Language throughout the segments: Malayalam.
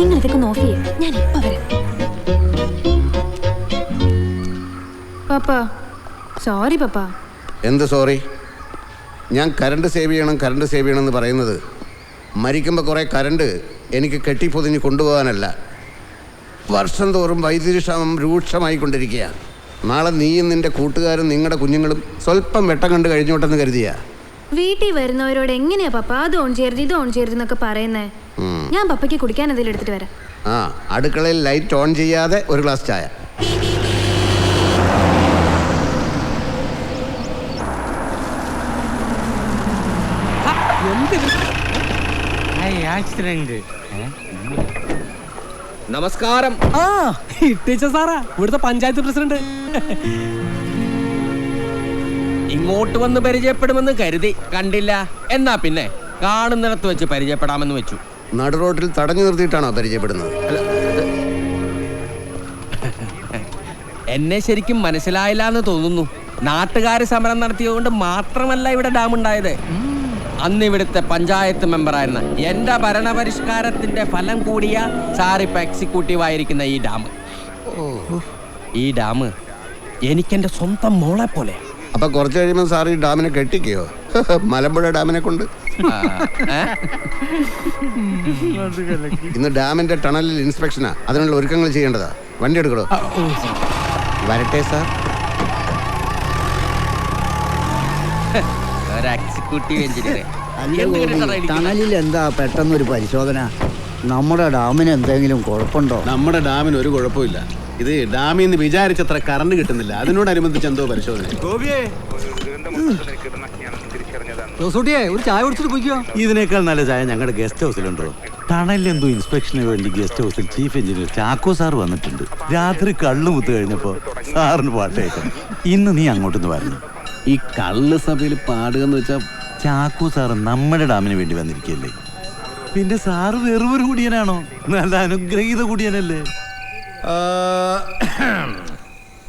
നിങ്ങൾ ഇതൊക്കെ ഒന്ന് ഓഫ് ചെയ്യേ, ഞാൻ ഇപ്പൊ വരാം. പപ്പ സോറി പപ്പ. എന്ത് സോറി? ഞാൻ കറണ്ട് സേവ് ചെയ്യണം എന്ന് പറയുന്നത് മരിക്കുമ്പോൾ കുറേ കറണ്ട് എനിക്ക് കെട്ടിപ്പൊതിഞ്ഞ് കൊണ്ടുപോകാനല്ല. വർഷം തോറും വൈദ്യുതി ക്ഷാമം രൂക്ഷമായിക്കൊണ്ടിരിക്കുക. നാളെ നീയും നിന്റെ കൂട്ടുകാരും നിങ്ങളുടെ കുഞ്ഞുങ്ങളും സ്വല്പം വെട്ടം കണ്ട് കഴിഞ്ഞോട്ടെന്ന് കരുതിയാ. വീട്ടിൽ വരുന്നവരോട് എങ്ങനെയാ പപ്പ അത് ഓൺ ചെയ്യരുത് ഇത് ഓൺ ചെയ്യരുത് എന്നൊക്കെ പറയുന്നേ? ഞാൻ പപ്പയ്ക്ക് കുടിക്കാൻ എന്തെങ്കിലും എടുത്തിട്ട് വരാം. അടുക്കളയിൽ ലൈറ്റ് ഓൺ ചെയ്യാതെ ഒരു ഗ്ലാസ് ചായ. നമസ്കാരം. സാറാ ഇവിടുത്തെ പഞ്ചായത്ത് പ്രസിഡന്റ്. ഇങ്ങോട്ട് വന്ന് പരിചയപ്പെടുമെന്ന് കരുതി, കണ്ടില്ല. എന്നാ പിന്നെ കാണുന്നിടത്ത് വെച്ച് പരിചയപ്പെടാമെന്ന് വെച്ചു. നടു റോഡിൽ തടഞ്ഞു നിർത്തിയിട്ടാണോ പരിചയപ്പെടുന്നത്? എന്നെ ശരിക്കും മനസ്സിലായില്ല എന്ന് തോന്നുന്നു. നാട്ടുകാർ സമരം നടത്തിയതുകൊണ്ട് മാത്രമല്ല ഇവിടെ ഡാം ഉണ്ടായത്. അന്ന് ഇവിടുത്തെ പഞ്ചായത്ത് മെമ്പറായിരുന്ന എന്റെ ഭരണപരിഷ്കാരത്തിന്റെ ഫലം കൂടിയ സാറിപ്പ എക്സിക്യൂട്ടീവ് ആയിരിക്കുന്ന ഈ ഡാം എനിക്കെന്റെ സ്വന്തം മോളെ പോലെ. അപ്പൊ കുറച്ച് കഴിയുമ്പോൾ സാർ ഈ ഡാമിനെ കെട്ടിക്കയോ? മലമ്പുഴ ഡാമിനെ കൊണ്ട്. ഇന്ന് ഡാമിന്റെ ടണലിൽ ഇൻസ്പെക്ഷനാ. അതിനുള്ള ഒരുക്കങ്ങൾ ചെയ്യേണ്ടതാ. വണ്ടി എടുക്കണോ? വരട്ടെ സാർ. Executive engineer. ടണലിൽ എന്താ പെട്ടെന്നൊരു പരിശോധന? നമ്മുടെ ഡാമിന് എന്തെങ്കിലും കുഴപ്പമുണ്ടോ? നമ്മുടെ ഡാമിന് ഒരു കുഴപ്പമില്ല. ഇത് ഡാമിൽ നിന്ന് വിചാരിച്ചത്ര കറണ്ട് കിട്ടുന്നില്ല. അതിനോടനുബന്ധിച്ച് എന്തോ പരിശോധന. ഒരു ചായ കുടിച്ചിട്ട് പോയിക്കോ. ഇതിനേക്കാൾ നല്ല ചായ ഞങ്ങളുടെ ഗസ്റ്റ് ഹൗസിലുണ്ടോ? ടണലിൽ എന്തോ ഇൻസ്പെക്ഷന് വേണ്ടി ഗസ്റ്റ് ഹൗസിൽ ചീഫ് എഞ്ചിനീയർ ചാക്കോ സാർ വന്നിട്ടുണ്ട്. രാത്രി കള്ളു മുത്ത് കഴിഞ്ഞപ്പോ സാറിന് പാട്ട് കേൾക്കണം. ഇന്ന് നീ അങ്ങോട്ടൊന്ന് വരണം. ഈ കള്ള് സഭയിൽ പാടുക എന്ന് വെച്ചാൽ ചാക്കോ സാറ് നമ്മുടെ ഡാമിന് വേണ്ടി വന്നിരിക്കല്ലേ. പിന്നെ സാറ് വെറും കുടിയനാണോ? നല്ല അനുഗ്രഹീത കുടിയനല്ലേ?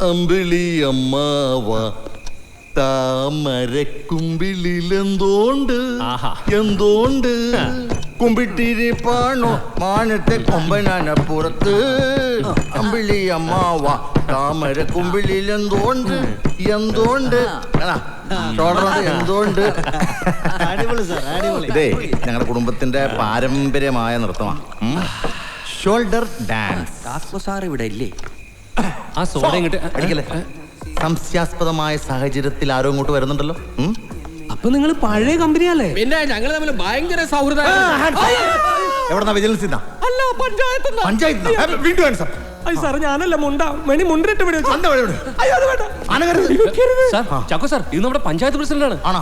അമ്പിളി അമ്മാവ താമരക്കുമ്പിളിലെന്തോണ്ട് എന്തോണ്ട് കുമ്പിട്ടിരിപ്പാണോ മാനത്തെ കൊമ്പനാനപ്പുറത്ത്. അമ്പിളി അമ്മാവ താമരക്കുമ്പിളിലെന്തോണ്ട് എന്തോണ്ട് എന്തോണ്ട്. ഇതേ ഞങ്ങളുടെ കുടുംബത്തിന്റെ പാരമ്പര്യമായ നൃത്തമാണ്. Shoulder dance. സാർ ഇവിടെ ഇല്ലേ? ആ സോഡ ഇങ്ങോട്ട് അടിക്കല്ലേ. സംശയാസ്പദമായ സാഹചര്യത്തിൽ ആരോ ഇങ്ങോട്ട് വരുന്നുണ്ടല്ലോ. അപ്പൊ നിങ്ങൾ പഴയ കമ്പനിയല്ലേ? പിന്നെ ഞങ്ങൾ തമ്മിൽ ഭയങ്കര സൗഹൃദം. എവിടെന്നാ? വിജിലൻസ് അല്ല, പഞ്ചായത്ത് വീണ്ടും സാർ ഞാനല്ല മുണ്ട മണി മുണ്ടിട്ട് ചാക്കോ സാർ ഇത് നമ്മുടെ പഞ്ചായത്ത് പ്രസിഡന്റാണ്. ആണോ?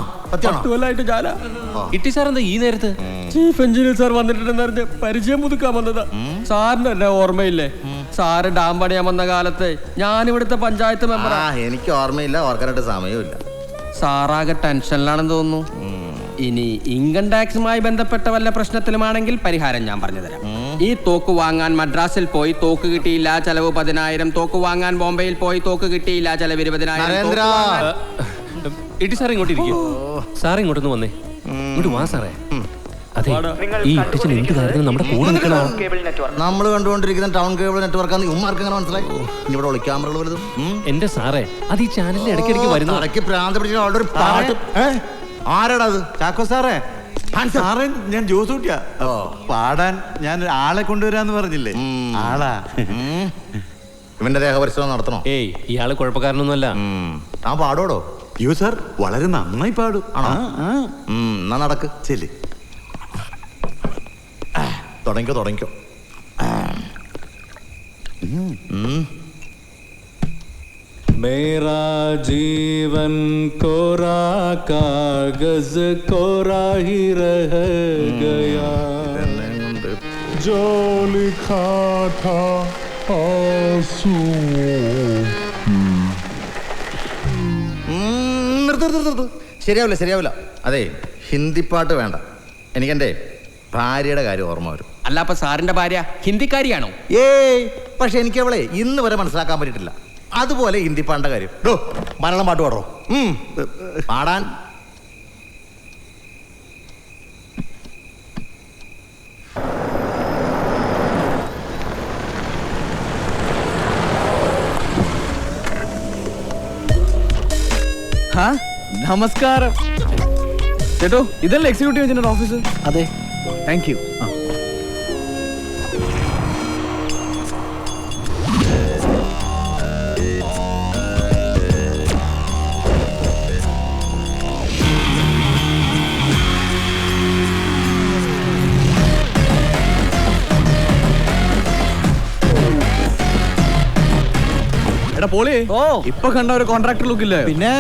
ഇട്ടി സാർ എന്താ ഈ നേരത്ത്? ചീഫ് എഞ്ചിനീയർ സാർ വന്നിട്ടുണ്ടെന്ന് പരിചയം പുതുക്കാൻ വന്നതാ. സാറിന് എന്നെ ഓർമ്മയില്ലേ? സാറ് ഡാം പണിയാൻ വന്ന കാലത്ത് ഞാൻ ഇവിടുത്തെ പഞ്ചായത്ത് മെമ്പർ. എനിക്ക് ഓർമ്മയില്ല, ഓർക്കാനായിട്ട് സമയമില്ല. സാറാകെ ടെൻഷനിലാണെന്ന് തോന്നുന്നു. ഇനി ഇൻകം ടാക്സുമായി ബന്ധപ്പെട്ട വല്ല പ്രശ്നത്തിലുമാണെങ്കിൽ പരിഹാരം ഞാൻ പറഞ്ഞു തരാം. ഈ തോക്ക് വാങ്ങാൻ മദ്രാസിൽ പോയി തോക്ക് കിട്ടിയില്ല, ചെലവ് 10,000. തോക്ക് വാങ്ങാൻ ബോംബെയിൽ പോയി തോക്ക് കിട്ടിയില്ല, ചെലവ് 20,000. നരേന്ദ്ര ഇട്ടി സാർ ഇങ്ങോട്ട് ഇരിക്കും. സാർ ഇങ്ങോട്ടൊന്ന് വന്നേ. ഇങ്ങോട്ട് വാ സാറേ. അതെ, ഈ ഇട്ടിച്ചൻ എന്ത് കാര്യത്തിലും നമ്മുടെ കൂടെ നിൽക്കണോ? നമ്മൾ കണ്ടുകൊണ്ടിരിക്കുന്ന ടൗൺ കേബിൾ നെറ്റ്വർക്കാന്ന് ഉമ്മാർക്ക് എങ്ങനെ മനസ്സിലായി? ഇനി ഇവിടെ ഒളി ക്യാമറകൾ വലുതും. എന്റെ സാറേ, അത് ഈ ചാനലിൽ ഇടയ്ക്കിടയ്ക്ക് വരുന്നു. ഇടയ്ക്ക് പ്രാന്ത് പിടിച്ച ആളുടെ ഒരു പാട്ട്. ആരാടാ അത്? ചാക്കോ സാറേ. സാറേ ഞാൻ ജോസ് കുട്ടിയാ. പാടാൻ ഞാൻ ആളെ കൊണ്ടുവരാന്ന് പറഞ്ഞില്ലേ, ആളാ. ഇവന്റെ ദേഹപരിശോധന നടത്തണോ? ഏയ്, ഇയാള് കുഴപ്പക്കാരനൊന്നുമല്ല. താൻ പാടോടോ? യോ സാർ വളരെ നന്നായി പാടും. എന്നാ നടക്ക് ചെല്ല്. തുടങ്ങിക്കോ. मेरा जीवन कोरा कागज कोरा ही रह गया जो लिखा था ശരിയാവില്ല. അതെ, ഹിന്ദി പാട്ട് വേണ്ട. എനിക്കെന്റെ ഭാര്യയുടെ കാര്യം ഓർമ്മ വരും. അല്ല, അപ്പൊ സാറിന്റെ ഭാര്യ ഹിന്ദിക്കാരിയാണോ? ഏയ്, പക്ഷെ എനിക്ക് അവളെ ഇന്ന് വരെ മനസ്സിലാക്കാൻ പറ്റിയിട്ടില്ല. അതുപോലെ ഹിന്ദി പാടിന്റെ കാര്യം. മലയാളം പാട്ട് പാടോ? പാടാൻ നമസ്കാരം ചേട്ടോ, ഇതല്ലേ എക്സിക്യൂട്ടീവ് എഞ്ചിനീയർ ഓഫീസ്? അതെ. Thank you. എടാ പോളി, ഇപ്പൊ കണ്ട ഒരു കോൺട്രാക്ടർ ലുക്ക് ഇല്ലേ? പിന്നെ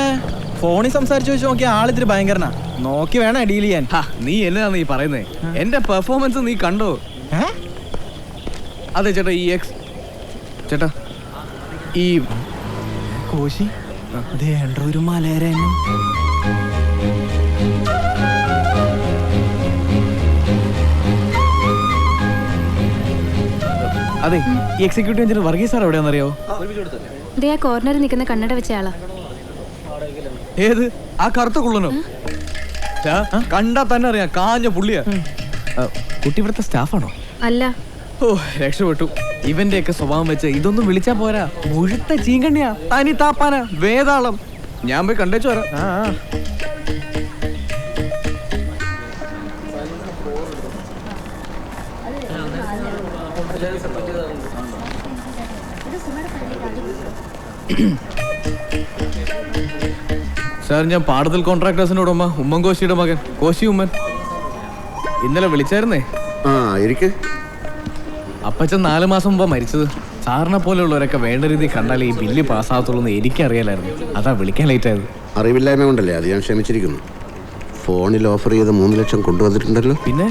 ഫോണിൽ സംസാരിച്ചു വെച്ച് നോക്കിയ ആളിത്തിരി ഭയങ്കരനാ. നോക്കി വേണേ ഡീൽ ചെയ്യാൻ. നീ എന്നതാ നീ പറയുന്നേ? എന്റെ പെർഫോമൻസ് നീ കണ്ടോ? അതെ ചേട്ടാ, ഈ ചേട്ടാ ഈ കോശി ഒരു മലയരൻ. അതെ, ഈ എക്സിക്യൂട്ടീവ് എഞ്ചിനീയർ വർഗീസ് സാർ എവിടെയാണെന്നറിയോ? ദേ ആ കോർണറിൽ നിൽക്കുന്ന കണ്ണട വെച്ച ആളാ. ഏത്? ആ കറുത്ത കുള്ളനോ? കണ്ടാ തന്നെ അറിയാം, കാഞ്ഞ പുള്ളിയാ. കുട്ടി ഇവിടുത്തെ സ്റ്റാഫാണോ? അല്ല. ഓ, രക്ഷപ്പെട്ടു. ഇവന്റെ ഒക്കെ സ്വഭാവം വെച്ച് ഇതൊന്നും വിളിച്ചാ പോരാ. മുഴുത്ത ചീങ്കണ്ണിയാ, തനി താപ്പാന, വേതാളം. ഞാൻ പോയി കണ്ടേച്ചു വരാം. സാർ, ഞാൻ പാടത്തിൽ കോൺട്രാക്ടേഴ്സിനോട് ഉമ്മൻ കോശിയുടെ മകൻ കോശി ഉമ്മൻ. ഇന്നലെ വിളിച്ചായിരുന്നേ. അപ്പച്ചൻ 4 മാസം മുമ്പാ മരിച്ചത്. സാറിനെ പോലെയുള്ളവരൊക്കെ വേണ്ട രീതി കണ്ടാലേ ഈ ബില്ല് പാസ്സാകത്തുള്ളൂ എന്ന് എനിക്കറിയാലായിരുന്നു. അതാ വിളിക്കാൻ ലേറ്റ് ആയത്. അറിവില്ലായ്മ കൊണ്ടല്ലേ? അത് ഞാൻ ക്ഷമിച്ചിരിക്കുന്നു. ഫോണിൽ ഓഫർ ചെയ്ത് 3 ലക്ഷം കൊണ്ടുവന്നിട്ടുണ്ടല്ലോ. പിന്നെ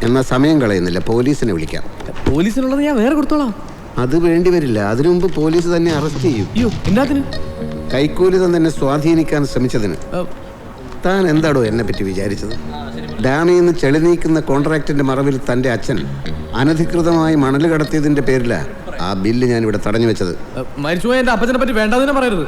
എന്നാ സമയം കളയുന്നില്ല, പോലീസിനെ വിളിക്കാം. പോലീസിനുള്ളത് ഞാൻ വേറെ കൊടുത്തോളാം. അത് വേണ്ടി വരില്ല. അതിനു മുമ്പ് പോലീസ് തന്നെ അറസ്റ്റ് ചെയ്യും. അയ്യോ, എന്നാത്തിന്? കൈക്കൂലി തന്നെ സ്വാധീനിക്കാൻ ശ്രമിച്ചതിന്. താൻ എന്താടോ എന്നെ പറ്റി വിചാരിച്ചത്? ഡാമിൽ നിന്ന് ചെളി നീക്കുന്ന കോൺട്രാക്ടിന്റെ മറവിൽ തന്റെ അച്ഛൻ അനധികൃതമായി മണൽ കടത്തിയതിന്റെ പേരിലാ ആ ബില്ല് ഞാൻ ഇവിടെ തടഞ്ഞു വെച്ചത്. മരിച്ചുപോയ എന്റെ അപ്പച്ചനെ പറ്റി വേണ്ടതിനെ പറയരുത്.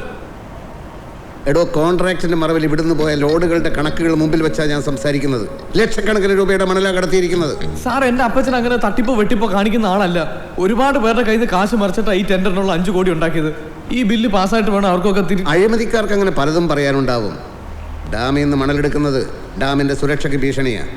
എടോ, കോൺട്രാക്ടിന്റെ മറവിൽ ഇവിടുന്ന് പോയ ലോഡുകളുടെ കണക്കുകൾ മുമ്പിൽ വെച്ചാൽ ഞാൻ സംസാരിക്കുന്നത്. ലക്ഷക്കണക്കിന് രൂപയുടെ മണലാ കടത്തിയിരിക്കുന്നത്. സാർ, എന്റെ അപ്പച്ചൻ അങ്ങനെ തട്ടിപ്പോ വെട്ടിപ്പോ കാണിക്കുന്ന ആളല്ല. ഒരുപാട് പേരുടെ കയ്യിൽ നിന്ന് കാശ് മറിച്ചിട്ടാ ഈ ടെൻഡറിനുള്ള 5 കോടി ഉണ്ടാക്കിയത്. ഈ ബില്ല് പാസ്സായിട്ട് വേണം അവർക്കൊക്കെ അഴിമതിക്കാർക്ക് അങ്ങനെ പലതും പറയാനുണ്ടാവും. ഡാമിൽ നിന്ന് മണലെടുക്കുന്നത് ഡാമിന്റെ സുരക്ഷയ്ക്ക് ഭീഷണിയാണ്.